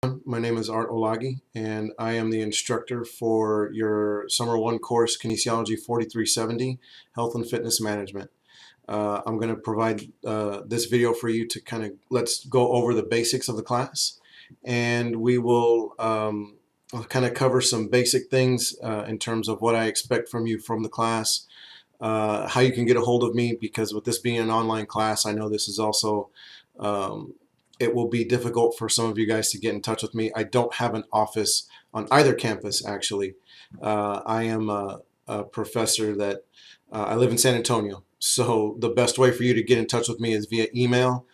My name is Art Olagi, and I am the instructor for your Summer 1 course, Kinesiology 4370, Health and Fitness Management. I'm going to provide this video for you to let's go over the basics of the class, and we will I'll kind of cover some basic things in terms of what I expect from you from the class, how you can get a hold of me, because with this being an online class, I know this is also it will be difficult for some of you guys to get in touch with me. I don't have an office on either campus, actually. I am a professor that I live in San Antonio, so the best way for you to get in touch with me is via email.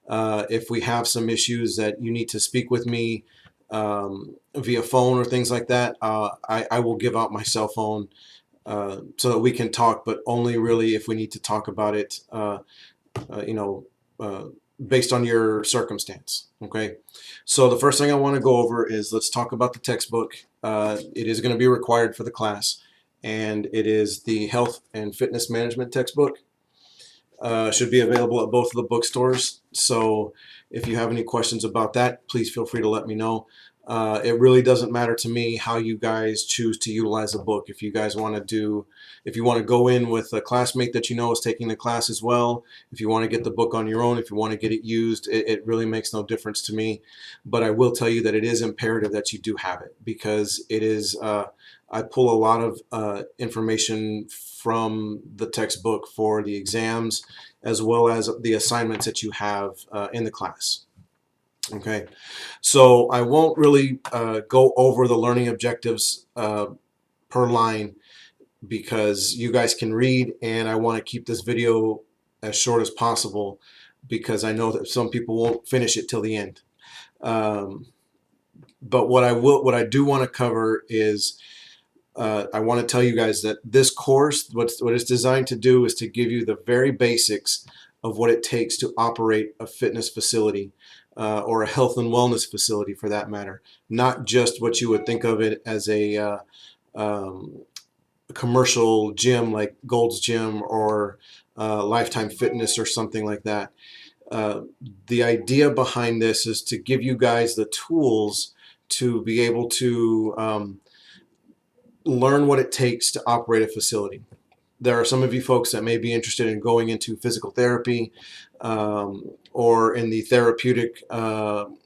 If we have some issues that you need to speak with me via phone or things like that, I will give out my cell phone so that we can talk, but only really if we need to talk about it, you know, based on your circumstance. Okay, so the first thing I want to go over is let's talk about the textbook. It is going to be required for the class, and it is the Health and Fitness Management textbook. Should be available at both of the bookstores. So if you have any questions about that, please feel free to let me know. It really doesn't matter to me how you guys choose to utilize a book. If you guys want to if you want to go in with a classmate that you know is taking the class as well, if you want to get the book on your own, if you want to get it used, it really makes no difference to me. But I will tell you that it is imperative that you do have it, because it is, I pull a lot of information from the textbook for the exams, as well as the assignments that you have in the class. Okay, so I won't really go over the learning objectives per line, because you guys can read, and I want to keep this video as short as possible, because I know that some people won't finish it till the end. But what I do want to cover is I want to tell you guys that this course, what it's designed to do is to give you the very basics of what it takes to operate a fitness facility, or a health and wellness facility for that matter. Not just what you would think of it as a commercial gym like Gold's Gym or Lifetime Fitness or something like that. The idea behind this is to give you guys the tools to be able to learn what it takes to operate a facility. There are some of you folks that may be interested in going into physical therapy, or in the therapeutic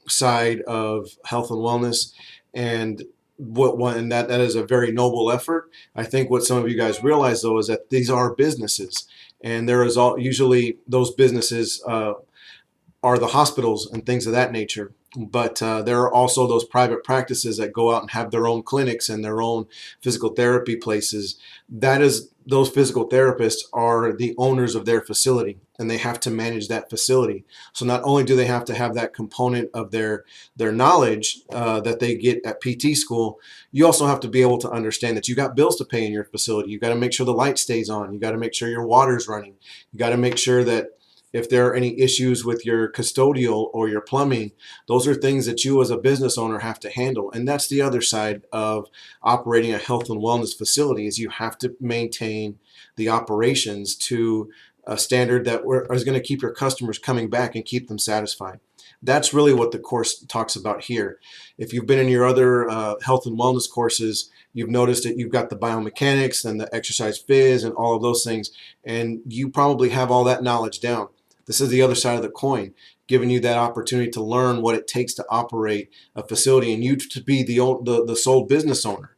side of health and wellness, and that is a very noble effort. I think what some of you guys realize, though, is that these are businesses, and there is usually those businesses are the hospitals and things of that nature. But there are also those private practices that go out and have their own clinics and their own physical therapy places. Those physical therapists are the owners of their facility, and they have to manage that facility. So not only do they have to have that component of their knowledge that they get at PT school, you also have to be able to understand that you got bills to pay in your facility. You got to make sure the light stays on. You got to make sure your water's running. You got to make sure that if there are any issues with your custodial or your plumbing, those are things that you as a business owner have to handle. And that's the other side of operating a health and wellness facility, is you have to maintain the operations to a standard that is going to keep your customers coming back and keep them satisfied. That's really what the course talks about here. If you've been in your other health and wellness courses, you've noticed that you've got the biomechanics and the exercise phys and all of those things, and you probably have all that knowledge down. This is the other side of the coin, giving you that opportunity to learn what it takes to operate a facility, and you to be the sole business owner.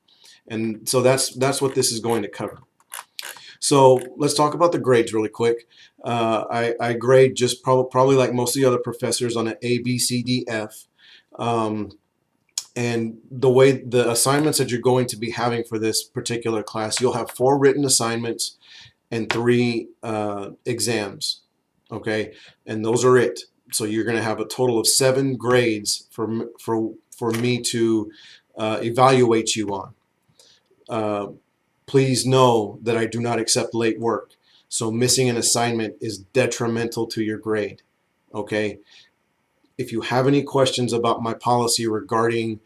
And so that's what this is going to cover. So let's talk about the grades really quick. I grade just probably like most of the other professors on an A, B, C, D, F. And the way the assignments that you're going to be having for this particular class, you'll have 4 written assignments and 3 exams. Okay, and those are it. So you're going to have a total of 7 grades for me to evaluate you on. Please know that I do not accept late work. So missing an assignment is detrimental to your grade. Okay, if you have any questions about my policy regarding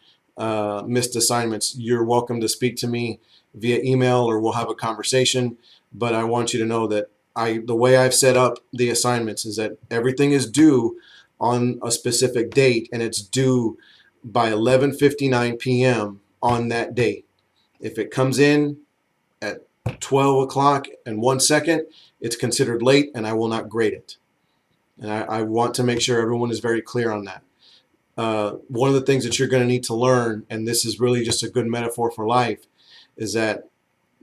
missed assignments, you're welcome to speak to me via email, or we'll have a conversation. But I want you to know that the way I've set up the assignments is that everything is due on a specific date, and it's due by 11:59 p.m. on that day. If it comes in at 12 o'clock and 1 second, it's considered late and I will not grade it. And I want to make sure everyone is very clear on that. One of the things that you're going to need to learn, and this is really just a good metaphor for life, is that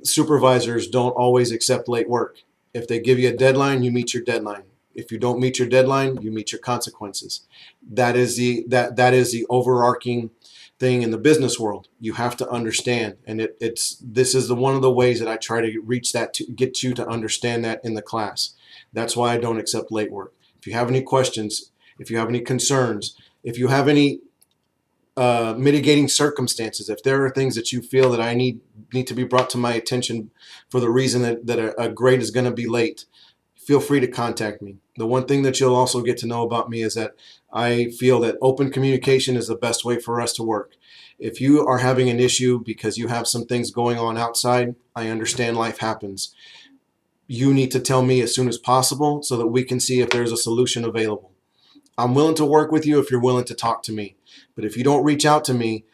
supervisors don't always accept late work. If they give you a deadline, you meet your deadline. If you don't meet your deadline, you meet your consequences. That is the overarching thing in the business world. You have to understand, and this is one of the ways that I try to reach that, to get you to understand that in the class. That's why I don't accept late work. If you have any questions, if you have any concerns, if you have any mitigating circumstances, if there are things that you feel that I need to be brought to my attention for the reason that a grade is going to be late, feel free to contact me. The one thing that you'll also get to know about me is that I feel that open communication is the best way for us to work. If you are having an issue because you have some things going on outside, I understand life happens. You need to tell me as soon as possible so that we can see if there's a solution available. I'm willing to work with you if you're willing to talk to me. But if you don't reach out to me,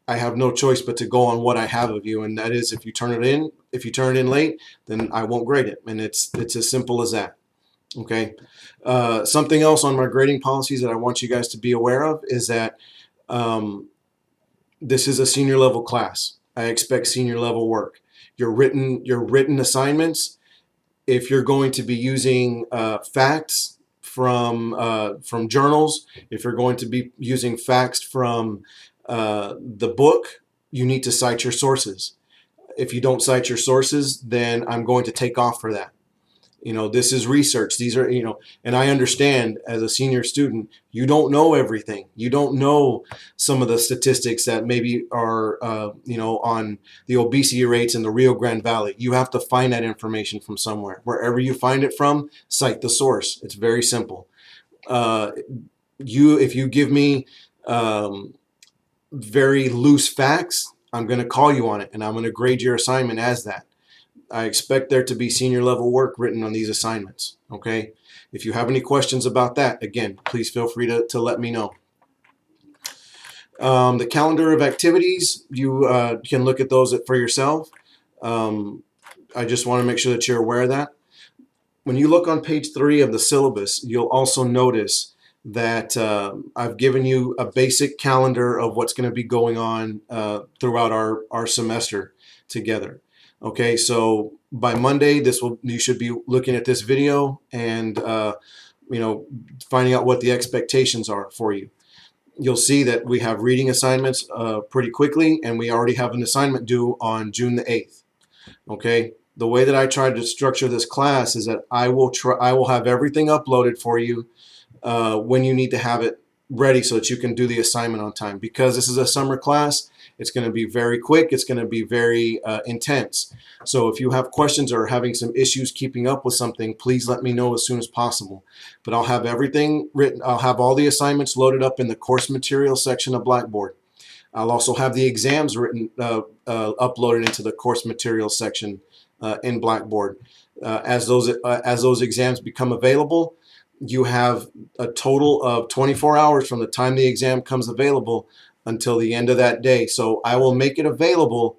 I have no choice but to go on what I have of you, and that is if you turn it in late, then I won't grade it, and it's as simple as that. Okay. Something else on my grading policies that I want you guys to be aware of is that this is a senior level class. I expect senior level work. Your written assignments, if you're going to be using facts from journals, if you're going to be using facts from the book, you need to cite your sources. If you don't cite your sources, then I'm going to take off for that. This is research. These are, and I understand as a senior student, you don't know everything. You don't know some of the statistics that maybe are, on the obesity rates in the Rio Grande Valley. You have to find that information from somewhere. Wherever you find it from, cite the source. It's very simple. If you give me very loose facts, I'm going to call you on it, and I'm going to grade your assignment as that. I expect there to be senior level work written on these assignments. Okay. If you have any questions about that, again, please feel free to let me know. The calendar of activities, you can look at those for yourself. I just want to make sure that you're aware of that. When you look on page 3 of the syllabus, you'll also notice that I've given you a basic calendar of what's going to be going on throughout our semester together. Okay, so by Monday, you should be looking at this video and finding out what the expectations are for you. You'll see that we have reading assignments pretty quickly, and we already have an assignment due on June the 8th. Okay, the way that I try to structure this class is that I will have everything uploaded for you when you need to have it ready so that you can do the assignment on time. Because this is a summer class, it's going to be very quick. It's going to be very intense. So if you have questions or are having some issues keeping up with something, please let me know as soon as possible. But I'll have everything written. I'll have all the assignments loaded up in the course materials section of Blackboard. I'll also have the exams written, uploaded into the course materials section in Blackboard. As those exams become available, you have a total of 24 hours from the time the exam comes available until the end of that day. So I will make it available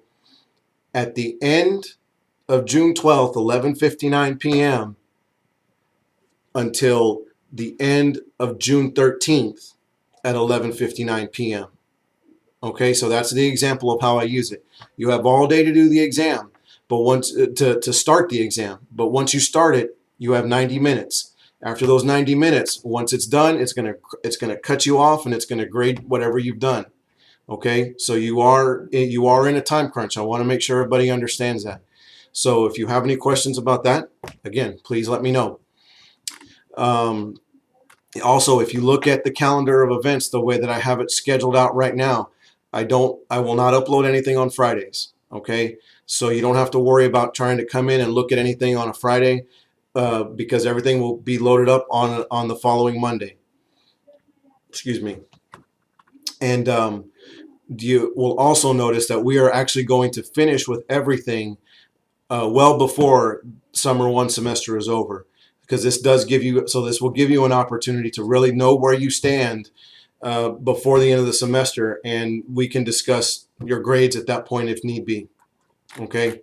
at the end of June 12th, 11:59 p.m. until the end of June 13th at 11:59 p.m. Okay, so that's the example of how I use it. You have all day to do the exam, but once to start the exam. But once you start it, you have 90 minutes. After those 90 minutes, once it's done, it's gonna cut you off and it's gonna grade whatever you've done. Okay, so you are in a time crunch. I want to make sure everybody understands that. So if you have any questions about that, again, please let me know. Also, if you look at the calendar of events, the way that I have it scheduled out right now, I will not upload anything on Fridays. Okay, so you don't have to worry about trying to come in and look at anything on a Friday because everything will be loaded up on the following Monday. Excuse me. And you will also notice that we are actually going to finish with everything well before summer 1 semester is over, because this will give you an opportunity to really know where you stand before the end of the semester, and we can discuss your grades at that point if need be. Okay,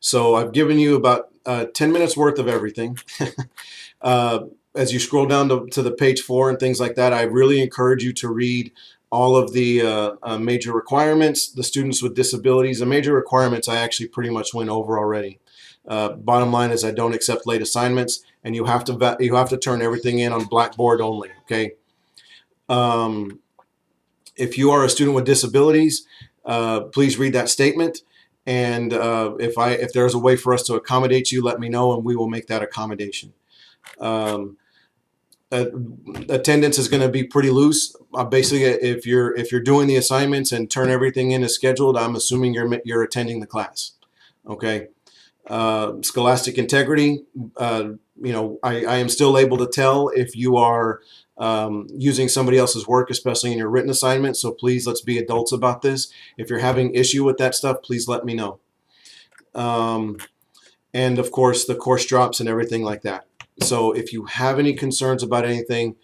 so I've given you about 10 minutes worth of everything. As you scroll down to the page 4 and things like that, I really encourage you to read all of the major requirements, the students with disabilities. The major requirements I actually pretty much went over already. Bottom line is I don't accept late assignments, and you have to turn everything in on Blackboard only. Okay. If you are a student with disabilities, please read that statement. And if there's a way for us to accommodate you, let me know, and we will make that accommodation. Attendance is going to be pretty loose. Basically, if you're doing the assignments and turn everything in as scheduled, I'm assuming you're attending the class. Okay. Scholastic integrity. I am still able to tell if you are using somebody else's work, especially in your written assignment. So please, let's be adults about this. If you're having issue with that stuff, please let me know. And of course, the course drops and everything like that. So if you have any concerns about anything,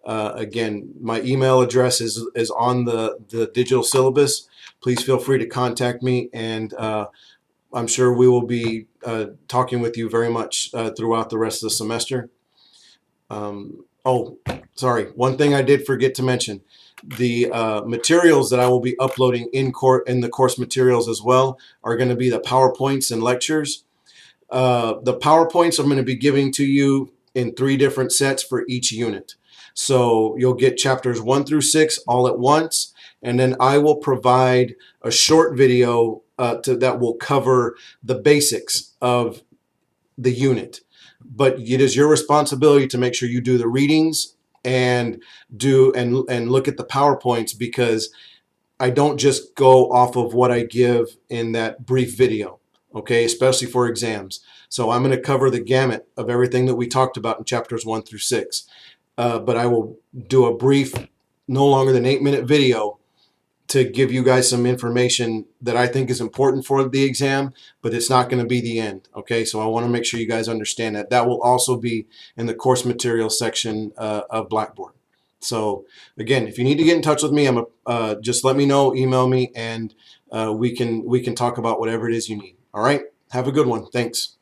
again, my email address is on the digital syllabus. Please feel free to contact me, and I'm sure we will be talking with you very much throughout the rest of the semester. Oh, sorry. One thing I did forget to mention. The materials that I will be uploading in the course materials as well are going to be the PowerPoints and lectures. The PowerPoints I'm going to be giving to you in 3 different sets for each unit. So you'll get chapters 1 through 6 all at once, and then I will provide a short video that will cover the basics of the unit. But it is your responsibility to make sure you do the readings and look at the PowerPoints, because I don't just go off of what I give in that brief video, okay, especially for exams. So I'm going to cover the gamut of everything that we talked about in chapters 1 through 6. But I will do a brief, no longer than 8-minute video to give you guys some information that I think is important for the exam, but it's not going to be the end. Okay, so I want to make sure you guys understand that. That will also be in the course materials section of Blackboard. So again, if you need to get in touch with me, just let me know, email me, and we can talk about whatever it is you need. All right, have a good one. Thanks.